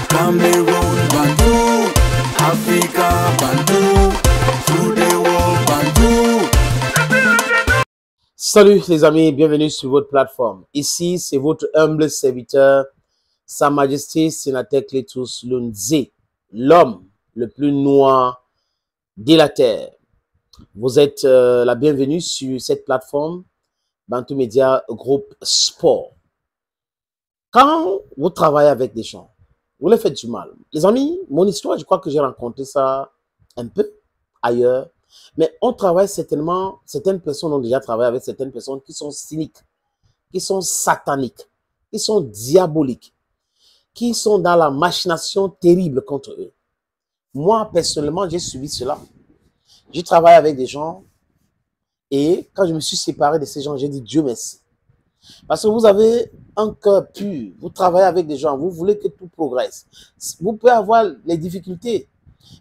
Cameroon, Bantou, Africa, Bantou, through the world, Bantou. Salut les amis, bienvenue sur votre plateforme. Ici, c'est votre humble serviteur, Sa Majesté Sénateur Cletus Lunze, l'homme le plus noir de la terre. Vous êtes la bienvenue sur cette plateforme, Bantou Media Groupe Sport. Quand vous travaillez avec des gens, vous les faites du mal. Les amis, mon histoire, je crois que j'ai rencontré ça un peu ailleurs. Mais on travaille certainement, certaines personnes ont déjà travaillé avec certaines personnes qui sont cyniques, qui sont sataniques, qui sont diaboliques, qui sont dans la machination terrible contre eux. Moi, personnellement, j'ai subi cela. J'ai travaillé avec des gens et quand je me suis séparé de ces gens, j'ai dit Dieu merci. Parce que vous avez un cœur pur, vous travaillez avec des gens, vous voulez que tout progresse. Vous pouvez avoir les difficultés,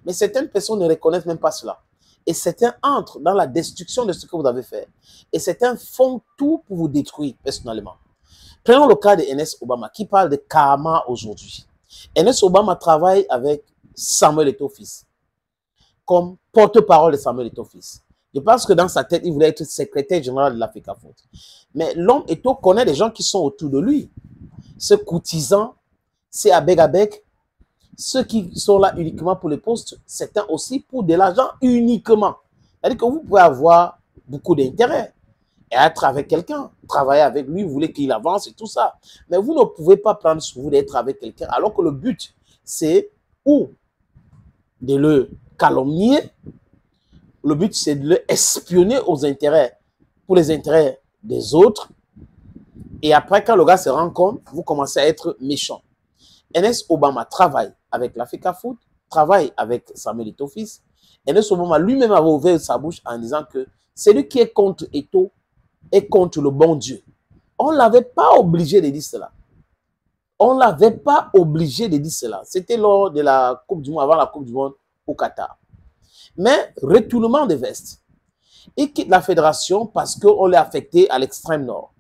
mais certaines personnes ne reconnaissent même pas cela. Et certains entrent dans la destruction de ce que vous avez fait. Et certains font tout pour vous détruire personnellement. Prenons le cas de Ernest Obama, qui parle de karma aujourd'hui. Ernest Obama travaille avec Samuel Eto'o-Fils, comme porte-parole de Samuel Eto'o-Fils. Je pense que dans sa tête, il voulait être secrétaire général de l'Africa-Foot. Mais l'homme Eto'o connaît des gens qui sont autour de lui. Ces courtisans, ces abeg-abeg, ceux qui sont là uniquement pour les postes, certains aussi pour de l'argent uniquement. C'est-à-dire que vous pouvez avoir beaucoup d'intérêt et être avec quelqu'un, travailler avec lui, vous voulez qu'il avance et tout ça. Mais vous ne pouvez pas prendre sur vous d'être avec quelqu'un alors que le but, c'est ou de le calomnier, le but, c'est de le espionner aux intérêts, pour les intérêts des autres. Et après, quand le gars se rend compte, vous commencez à être méchant. Ernest Obama travaille avec l'Africa-Foot, travaille avec Samuel Eto'o-Fils. Ernest Obama lui-même avait ouvert sa bouche en disant que celui qui est contre Eto'o est contre le bon Dieu. On ne l'avait pas obligé de dire cela. On ne l'avait pas obligé de dire cela. C'était lors de la Coupe du Monde, avant la Coupe du Monde au Qatar. Mais retournement de veste. Il quitte la fédération parce qu'on l'a affecté à l'extrême nord.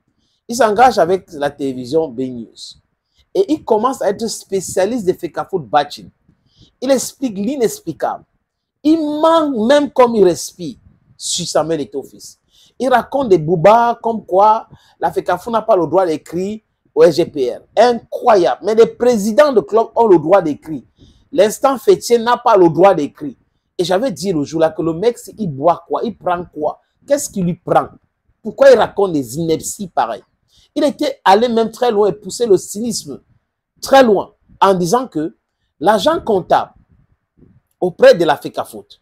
Il s'engage avec la télévision B-News. Et il commence à être spécialiste de Fecafoot Bachin. Il explique l'inexplicable. Il manque même comme il respire sur Samuel Eto'o-Fils. Il raconte des boubas comme quoi la Fecafoot n'a pas le droit d'écrire au SGPR. Incroyable. Mais les présidents de club ont le droit d'écrire. L'instant fêtier n'a pas le droit d'écrire. Et j'avais dit le jour-là que le mec, il boit quoi? Il prend quoi? Qu'est-ce qu'il lui prend? Pourquoi il raconte des inepties pareilles? Il était allé même très loin et pousser le cynisme très loin en disant que l'agent comptable auprès de la Fecafoot,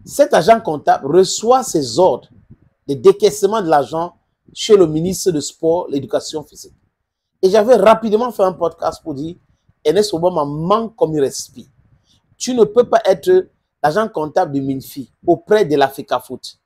cet agent comptable reçoit ses ordres de décaissement de l'argent chez le ministre de Sport, l'Éducation physique. Et j'avais rapidement fait un podcast pour dire Ernest Obama manque comme il respire. Tu ne peux pas être l'agent comptable de Minfi auprès de la Fecafoot.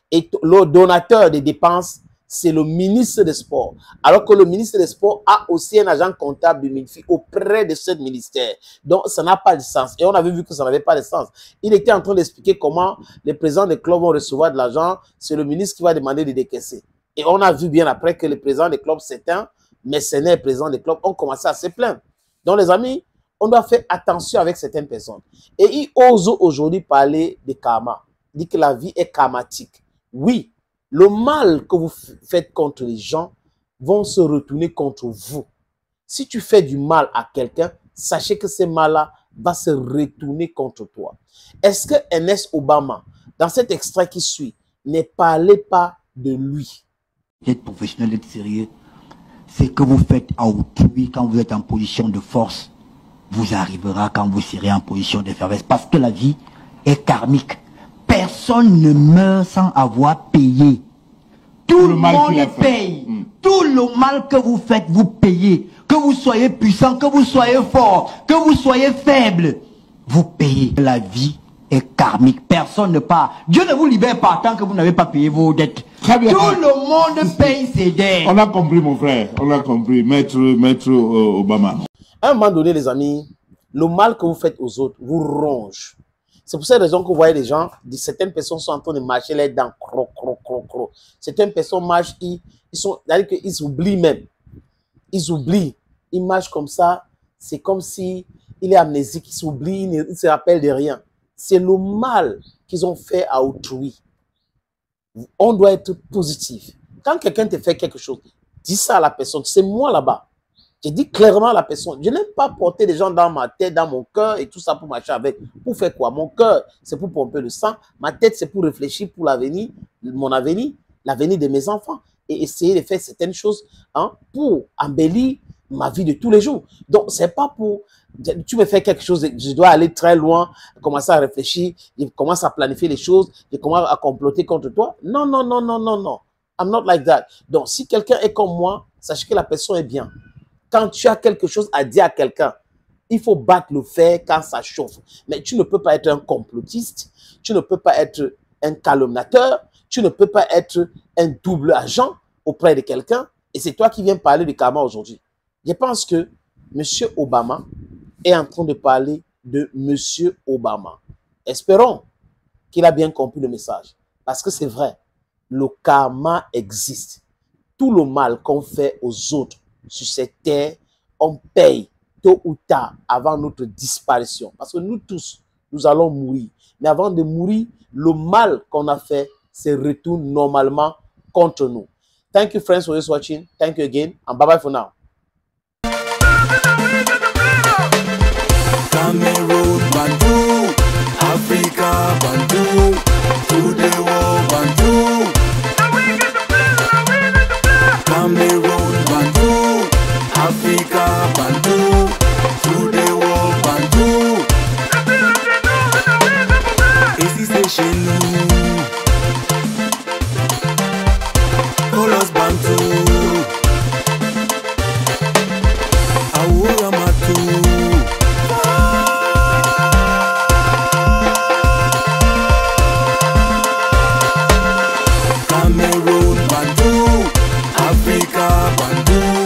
Et le donateur des dépenses, c'est le ministre des Sports. Alors que le ministre des Sports a aussi un agent comptable de Minfi auprès de ce ministère. Donc, ça n'a pas de sens. Et on avait vu que ça n'avait pas de sens. Il était en train d'expliquer comment les présidents des clubs vont recevoir de l'argent. C'est le ministre qui va demander de décaisser. Et on a vu bien après que les présidents des clubs, certains mercenaires présidents des clubs, ont commencé à se plaindre. Donc, les amis, on doit faire attention avec certaines personnes. Et il ose aujourd'hui parler de karma. Il dit que la vie est karmatique. Oui, le mal que vous faites contre les gens vont se retourner contre vous. Si tu fais du mal à quelqu'un, sachez que ce mal-là va se retourner contre toi. Est-ce que Ernest Obama, dans cet extrait qui suit, ne parlait pas de lui? Être professionnel, être sérieux, c'est que vous faites à autrui quand vous êtes en position de force. Vous arrivera quand vous serez en position de faiblesse. Parce que la vie est karmique. Personne ne meurt sans avoir payé. Tout le monde paye. Tout le mal que vous faites, vous payez. Que vous soyez puissant, que vous soyez fort, que vous soyez faible, vous payez. La vie est karmique. Personne ne part. Dieu ne vous libère pas tant que vous n'avez pas payé vos dettes. Très bien. Tout le monde paye ses dettes. On a compris, mon frère. On a compris. Maître Obama. À un moment donné, les amis, le mal que vous faites aux autres vous ronge. C'est pour cette raison que vous voyez les gens, certaines personnes sont en train de mâcher les dents. Certaines personnes mâchent, c'est-à-dire qu'ils oublient même. Ils oublient. Ils mâchent comme ça. c'est comme si il est amnésique, il s'oublie, il ne se rappelle de rien. C'est le mal qu'ils ont fait à autrui. On doit être positif. Quand quelqu'un te fait quelque chose, dis ça à la personne. C'est moi là-bas. Je dis clairement à la personne, je n'aime pas porter des gens dans ma tête, dans mon cœur et tout ça pour marcher avec. Pour faire quoi? Mon cœur, c'est pour pomper le sang. Ma tête, c'est pour réfléchir pour l'avenir, mon avenir, l'avenir de mes enfants. Et essayer de faire certaines choses pour embellir ma vie de tous les jours. Donc, c'est pas pour... Tu me fais quelque chose, je dois aller très loin, commencer à réfléchir, je commence à planifier les choses, je commence à comploter contre toi. Non, non, non, non, non, non. I'm not like that. Donc, si quelqu'un est comme moi, sachez que la personne est bien. Quand tu as quelque chose à dire à quelqu'un, il faut battre le fer quand ça chauffe. Mais tu ne peux pas être un complotiste, tu ne peux pas être un calomniateur, tu ne peux pas être un double agent auprès de quelqu'un. Et c'est toi qui viens parler de karma aujourd'hui. Je pense que M. Obama est en train de parler de M. Obama. Espérons qu'il a bien compris le message. Parce que c'est vrai, le karma existe. Tout le mal qu'on fait aux autres sur cette terre, on paye tôt ou tard avant notre disparition. Parce que nous tous, nous allons mourir. Mais avant de mourir, le mal qu'on a fait se retourne normalement contre nous. Thank you, friends, for just watching. Thank you again, and bye-bye for now. Cameroon, Bantu, Africa, Bantu, to the world, Bantu. Cameroon, Bantu, Africa, Bantu, to the world, Bantu. Ici c'est chez nous, Colos Bantu, Aoura Matu. Cameroon, Bantu, Africa, Bantu.